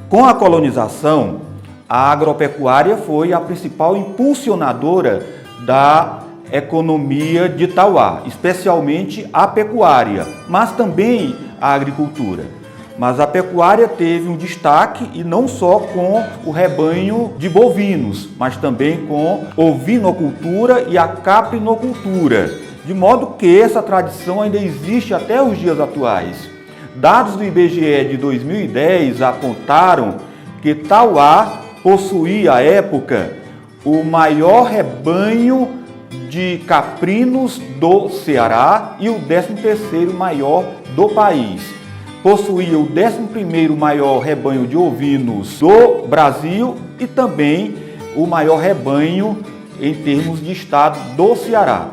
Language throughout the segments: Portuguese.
Com a colonização, a agropecuária foi a principal impulsionadora da economia de Tauá, especialmente a pecuária, mas também a agricultura. Mas a pecuária teve um destaque e não só com o rebanho de bovinos, mas também com ovinocultura e a caprinocultura, de modo que essa tradição ainda existe até os dias atuais. Dados do IBGE de 2010 apontaram que Tauá possuía à época o maior rebanho de caprinos do Ceará e o 13º maior do país. Possuía o 11º maior rebanho de ovinos do Brasil e também o maior rebanho em termos de estado do Ceará.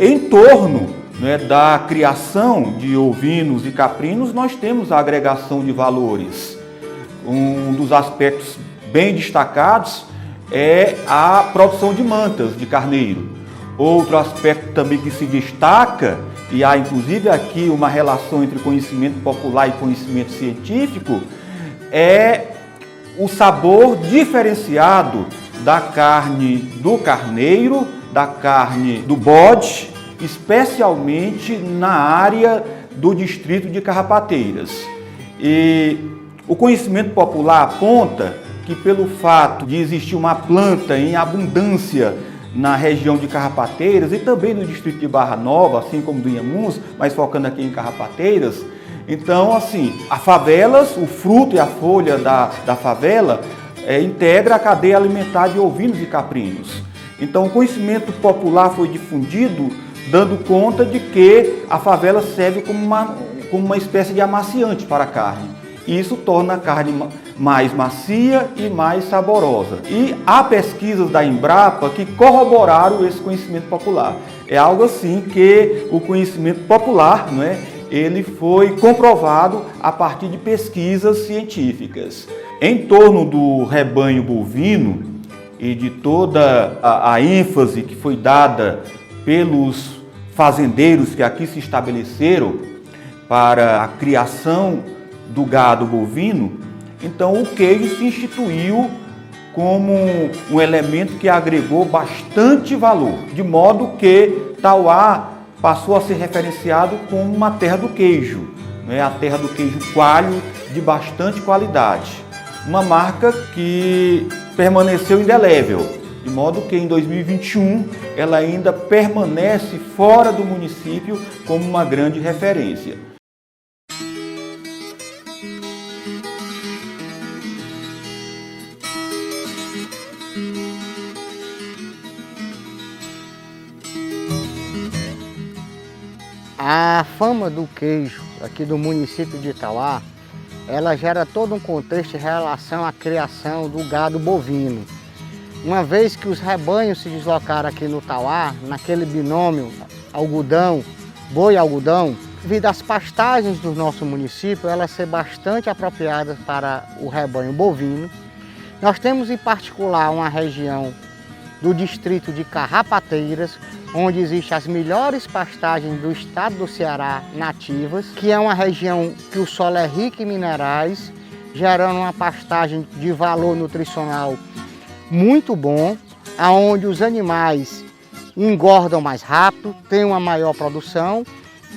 Em torno da criação de ovinos e caprinos, nós temos a agregação de valores. Um dos aspectos bem destacados é a produção de mantas de carneiro. Outro aspecto também que se destaca, e há inclusive aqui uma relação entre conhecimento popular e conhecimento científico, é o sabor diferenciado da carne do carneiro, da carne do bode, especialmente na área do distrito de Carrapateiras. E o conhecimento popular aponta que pelo fato de existir uma planta em abundância na região de Carrapateiras e também no distrito de Barra Nova, assim como do Inhamuns, mas focando aqui em Carrapateiras, então assim, as favelas, o fruto e a folha da favela integra a cadeia alimentar de ovinos e caprinos. Então o conhecimento popular foi difundido dando conta de que a favela serve como uma espécie de amaciante para a carne. E isso torna a carne mais macia e mais saborosa. E há pesquisas da Embrapa que corroboraram esse conhecimento popular. É algo assim que o conhecimento popular, ele foi comprovado a partir de pesquisas científicas. Em torno do rebanho bovino e de toda a ênfase que foi dada pelos fazendeiros que aqui se estabeleceram para a criação do gado bovino, então o queijo se instituiu como um elemento que agregou bastante valor, de modo que Tauá passou a ser referenciado como uma terra do queijo, a terra do queijo coalho de bastante qualidade. Uma marca que permaneceu indelével, de modo que em 2021 ela ainda permanece fora do município como uma grande referência. A fama do queijo aqui do município de Tauá, ela gera todo um contexto em relação à criação do gado bovino. Uma vez que os rebanhos se deslocaram aqui no Tauá, naquele binômio algodão, boi-algodão, devido às pastagens do nosso município, ela ser bastante apropriada para o rebanho bovino. Nós temos em particular uma região do distrito de Carrapateiras, onde existem as melhores pastagens do estado do Ceará nativas, que é uma região que o solo é rico em minerais, gerando uma pastagem de valor nutricional muito bom, onde os animais engordam mais rápido, têm uma maior produção,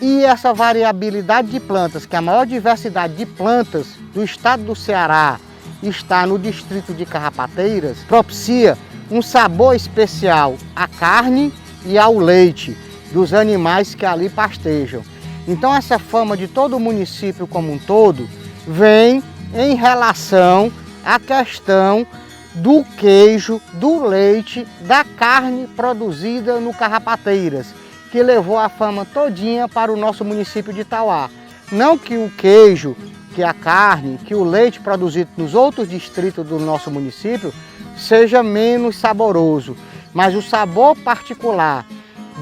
e essa variabilidade de plantas, que a maior diversidade de plantas do estado do Ceará está no distrito de Carrapateiras, propicia um sabor especial à carne e ao leite dos animais que ali pastejam. Então essa fama de todo o município como um todo vem em relação à questão do queijo, do leite, da carne produzida no Carrapateiras, que levou a fama todinha para o nosso município de Tauá. Não que o queijo, que a carne, que o leite produzido nos outros distritos do nosso município seja menos saboroso, mas o sabor particular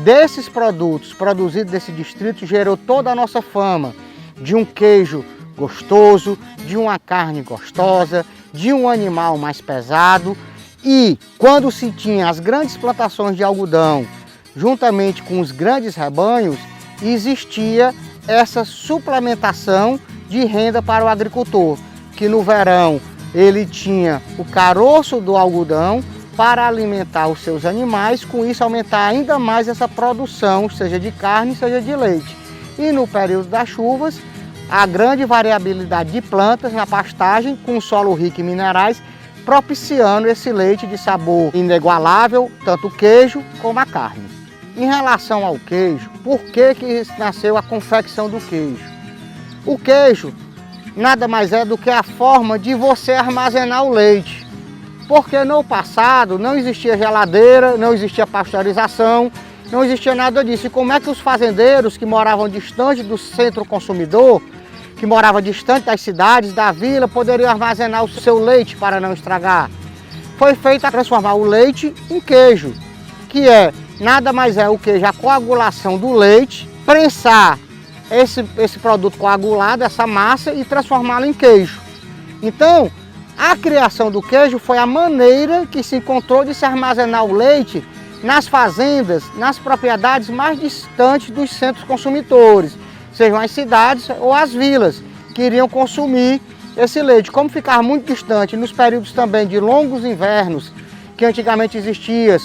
desses produtos produzidos nesse distrito gerou toda a nossa fama de um queijo gostoso, de uma carne gostosa, de um animal mais pesado. E quando se tinha as grandes plantações de algodão, juntamente com os grandes rebanhos, existia essa suplementação de renda para o agricultor. que no verão ele tinha o caroço do algodão para alimentar os seus animais, com isso aumentar ainda mais essa produção, seja de carne, seja de leite. E no período das chuvas, a grande variabilidade de plantas na pastagem, com solo rico em minerais, propiciando esse leite de sabor inigualável, tanto o queijo como a carne. Em relação ao queijo, por que nasceu a confecção do queijo? O queijo nada mais é do que a forma de você armazenar o leite. Porque no passado não existia geladeira, não existia pasteurização, não existia nada disso. E como é que os fazendeiros que moravam distante do centro consumidor, que moravam distante das cidades, da vila, poderiam armazenar o seu leite para não estragar? Foi feito a transformar o leite em queijo, que nada mais é o queijo, a coagulação do leite, prensar esse produto coagulado, essa massa, e transformá-lo em queijo. Então, a criação do queijo foi a maneira que se encontrou de se armazenar o leite nas fazendas, nas propriedades mais distantes dos centros consumidores, sejam as cidades ou as vilas, que iriam consumir esse leite. Como ficar muito distante nos períodos também de longos invernos, que antigamente existiam,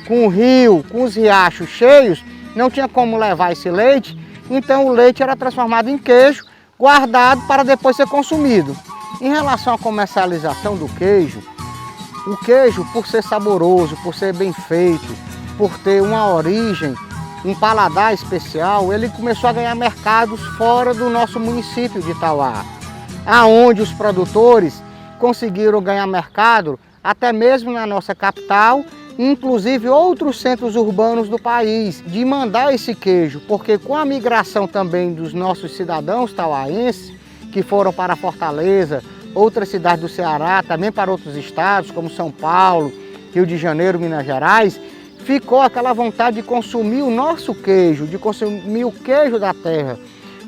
com o rio, com os riachos cheios, não tinha como levar esse leite, então o leite era transformado em queijo, guardado para depois ser consumido. Em relação à comercialização do queijo, o queijo, por ser saboroso, por ser bem feito, por ter uma origem, um paladar especial, ele começou a ganhar mercados fora do nosso município de Itauá, aonde os produtores conseguiram ganhar mercado até mesmo na nossa capital, inclusive outros centros urbanos do país, de mandar esse queijo, porque com a migração também dos nossos cidadãos tauaenses, que foram para Fortaleza, outras cidades do Ceará, também para outros estados, como São Paulo, Rio de Janeiro, Minas Gerais, ficou aquela vontade de consumir o nosso queijo, de consumir o queijo da terra,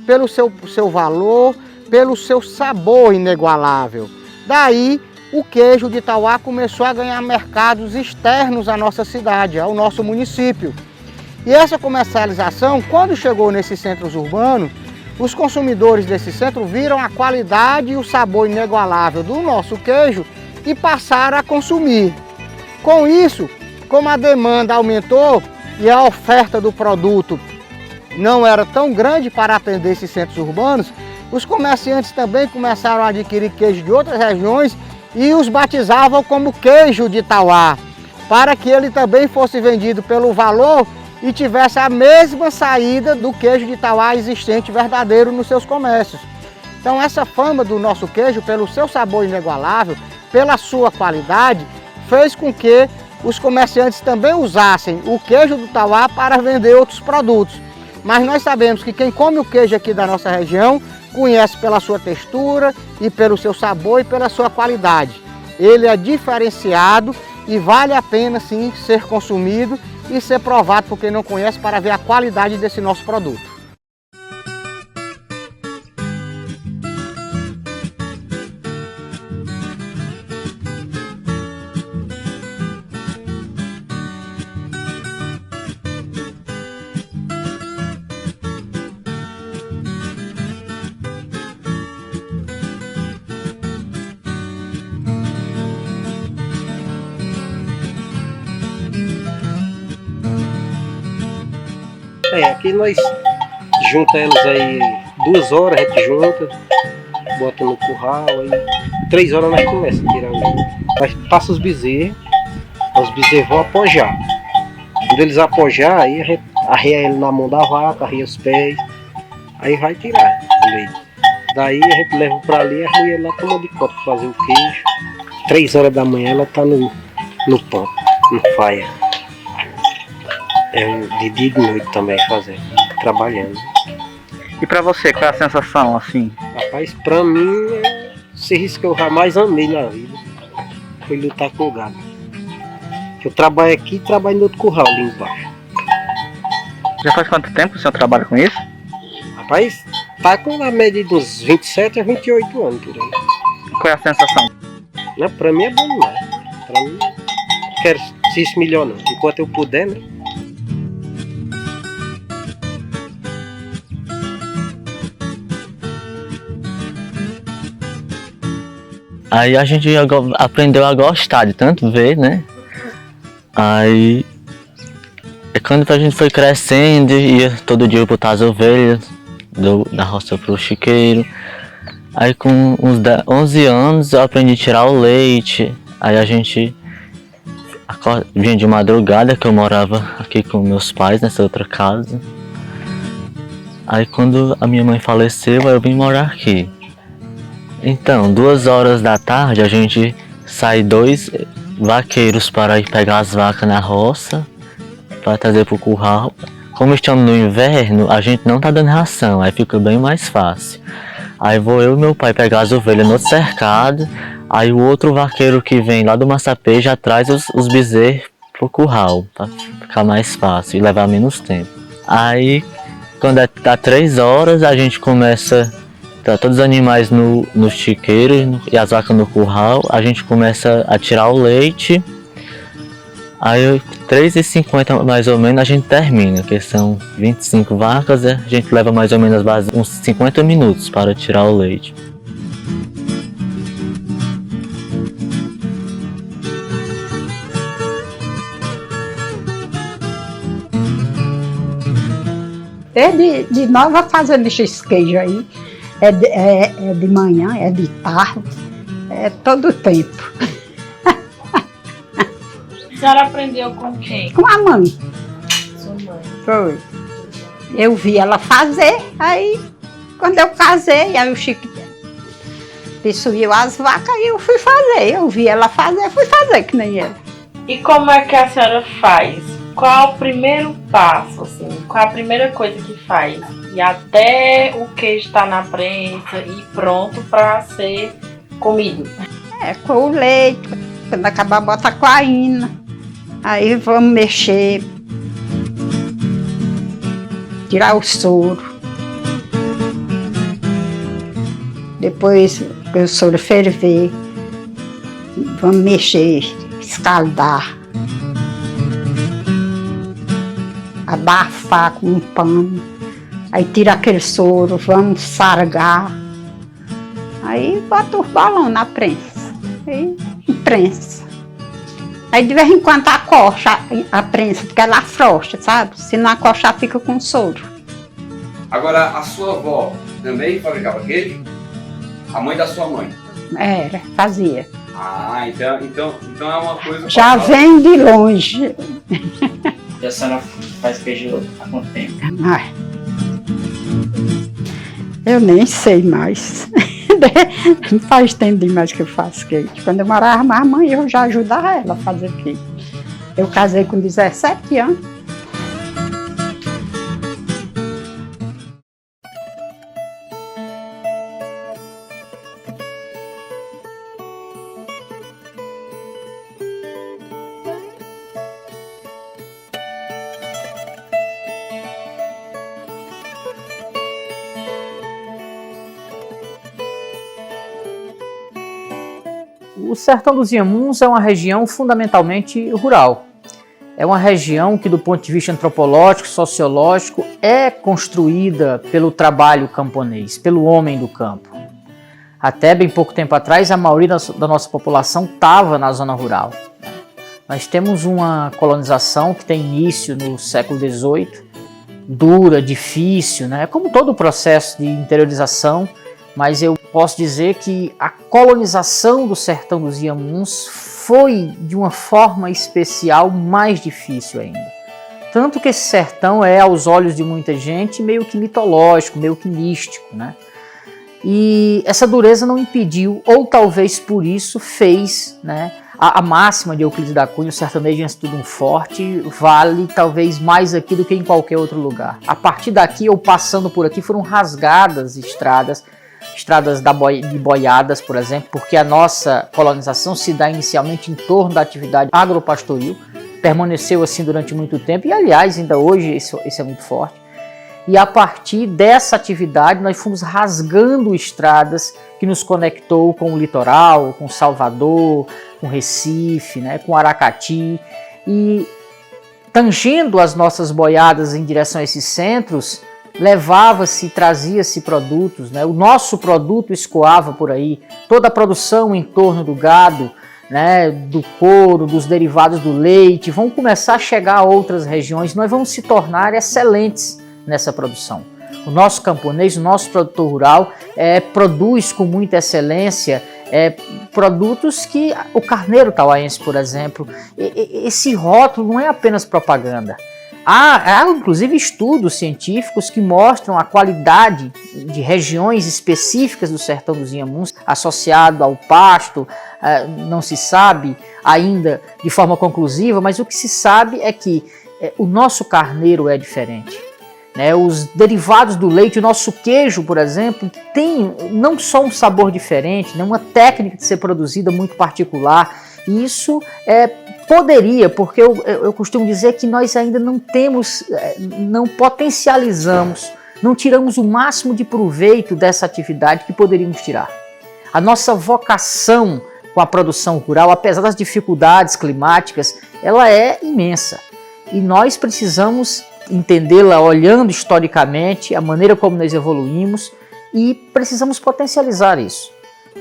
pelo seu valor, pelo seu sabor inigualável. Daí, o queijo de Itauá começou a ganhar mercados externos à nossa cidade, ao nosso município. E essa comercialização, quando chegou nesses centros urbanos, os consumidores desse centro viram a qualidade e o sabor inigualável do nosso queijo e passaram a consumir. Com isso, como a demanda aumentou e a oferta do produto não era tão grande para atender esses centros urbanos, os comerciantes também começaram a adquirir queijo de outras regiões e os batizavam como queijo de Itauá, para que ele também fosse vendido pelo valor e tivesse a mesma saída do queijo de Itauá existente verdadeiro nos seus comércios. Então essa fama do nosso queijo, pelo seu sabor inigualável, pela sua qualidade, fez com que os comerciantes também usassem o queijo do Itauá para vender outros produtos. Mas nós sabemos que quem come o queijo aqui da nossa região conhece pela sua textura e pelo seu sabor e pela sua qualidade. Ele é diferenciado e vale a pena sim ser consumido e ser provado por quem não conhece para ver a qualidade desse nosso produto. Aqui nós junta elas aí 2 horas, a gente junta, bota no curral, aí 3 horas nós começamos a tirar o leite. Nós passa os bezerros vão apojar. Quando eles apojar, aí a gente arreia ele na mão da vaca, arreia os pés, aí vai tirar o leite. Daí a gente leva pra ali, a mulher lá toma de conta pra fazer o queijo. 3 horas da manhã ela tá no pão, no faia. De dia e de noite também fazendo, trabalhando. E pra você, qual é a sensação assim? Rapaz, pra mim é o serviço que eu jamais amei na vida. Foi lutar com o gado. Eu trabalho aqui e trabalho no outro curral ali embaixo. Já faz quanto tempo o senhor trabalha com isso? Rapaz, tá com a média dos 27 a 28 anos por aí. Qual é a sensação? Não, pra mim é bom demais. Pra mim, não quero se isso melhor não. Enquanto eu puder, né? Aí a gente aprendeu a gostar de tanto ver, né? Aí quando a gente foi crescendo, ia todo dia botar as ovelhas da roça pro chiqueiro. Aí com uns 11 anos eu aprendi a tirar o leite. Aí a gente vinha de madrugada, que eu morava aqui com meus pais nessa outra casa. Aí quando a minha mãe faleceu, eu vim morar aqui. Então, 2 horas da tarde a gente sai 2 vaqueiros para ir pegar as vacas na roça, para trazer pro curral. Como estamos no inverno, a gente não tá dando ração, aí fica bem mais fácil. Aí vou eu e meu pai pegar as ovelhas no outro cercado, aí o outro vaqueiro que vem lá do Massapê já traz os bezerros pro curral, para ficar mais fácil e levar menos tempo. Aí, quando dá 3 horas, a gente começa, tá todos os animais no chiqueiro e as vacas no curral, a gente começa a tirar o leite. Aí 3h50 mais ou menos a gente termina, que são 25 vacas, a gente leva mais ou menos uns 50 minutos para tirar o leite. De nova fazendo esses queijos aí, é de manhã, é de tarde, é todo o tempo. A senhora aprendeu com quem? Com a mãe. Sua mãe. Foi. Eu vi ela fazer, aí quando eu casei, aí o Chico possuiu as vacas e eu fui fazer. Eu vi ela fazer, fui fazer que nem ela. E como é que a senhora faz? Qual o primeiro passo, assim? Qual a primeira coisa que faz? E até o queijo estar na prensa e pronto para ser comido. Com o leite, quando acabar bota a coaína. Aí vamos mexer, tirar o soro. Depois que o soro ferver, vamos mexer, escaldar. Abafar com um pano. Aí tira aquele soro, vamos sargar. Aí bota os balões na prensa. Aí prensa. Aí de vez em quando acocha a prensa, porque ela afrouxa, sabe? Se não acochar, fica com soro. Agora, a sua avó também fabricava queijo? A mãe da sua mãe? Era, fazia. Ah, então é uma coisa... Já vem de longe. E a senhora faz queijo há quanto tempo? Ai, eu nem sei mais. Faz tempo demais que eu faço queijo. Quando eu morava com a mãe, eu já ajudava ela a fazer queijo. Eu casei com 17 anos. O Sertão dos Inhamuns é uma região fundamentalmente rural. É uma região que, do ponto de vista antropológico, sociológico, é construída pelo trabalho camponês, pelo homem do campo. Até bem pouco tempo atrás, a maioria da nossa população estava na zona rural. Nós temos uma colonização que tem início no século XVIII, dura, difícil, né? Como todo o processo de interiorização, mas eu posso dizer que a colonização do Sertão dos Inhamuns foi, de uma forma especial, mais difícil ainda. Tanto que esse sertão é, aos olhos de muita gente, meio que mitológico, meio que místico, né? E essa dureza não impediu, ou talvez por isso fez, né, a máxima de Euclides da Cunha, o sertanejo antes de tudo um forte, vale talvez mais aqui do que em qualquer outro lugar. A partir daqui, ou passando por aqui, foram rasgadas estradas de boiadas, por exemplo, porque a nossa colonização se dá inicialmente em torno da atividade agropastoril, permaneceu assim durante muito tempo, e aliás, ainda hoje isso é muito forte. E a partir dessa atividade nós fomos rasgando estradas que nos conectou com o litoral, com Salvador, com Recife, né, com Aracati, e tangendo as nossas boiadas em direção a esses centros, levava-se, trazia-se produtos, né? O nosso produto escoava por aí, toda a produção em torno do gado, né, do couro, dos derivados do leite, vão começar a chegar a outras regiões, nós vamos se tornar excelentes nessa produção. O nosso camponês, o nosso produtor rural produz com muita excelência produtos que o carneiro tauaense, por exemplo, esse rótulo não é apenas propaganda. Há inclusive estudos científicos que mostram a qualidade de regiões específicas do sertão dos Inhamuns associado ao pasto. Não se sabe ainda de forma conclusiva, mas o que se sabe é que o nosso carneiro é diferente. Os derivados do leite, o nosso queijo, por exemplo, tem não só um sabor diferente, uma técnica de ser produzida muito particular. E isso poderia, porque eu costumo dizer que nós ainda não temos, não potencializamos, não tiramos o máximo de proveito dessa atividade que poderíamos tirar. A nossa vocação com a produção rural, apesar das dificuldades climáticas, ela é imensa. E nós precisamos entendê-la olhando historicamente a maneira como nós evoluímos e precisamos potencializar isso.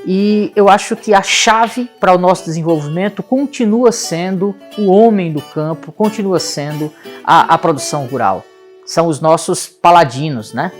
E eu acho que a chave para o nosso desenvolvimento continua sendo o homem do campo, continua sendo a produção rural. São os nossos paladinos, né?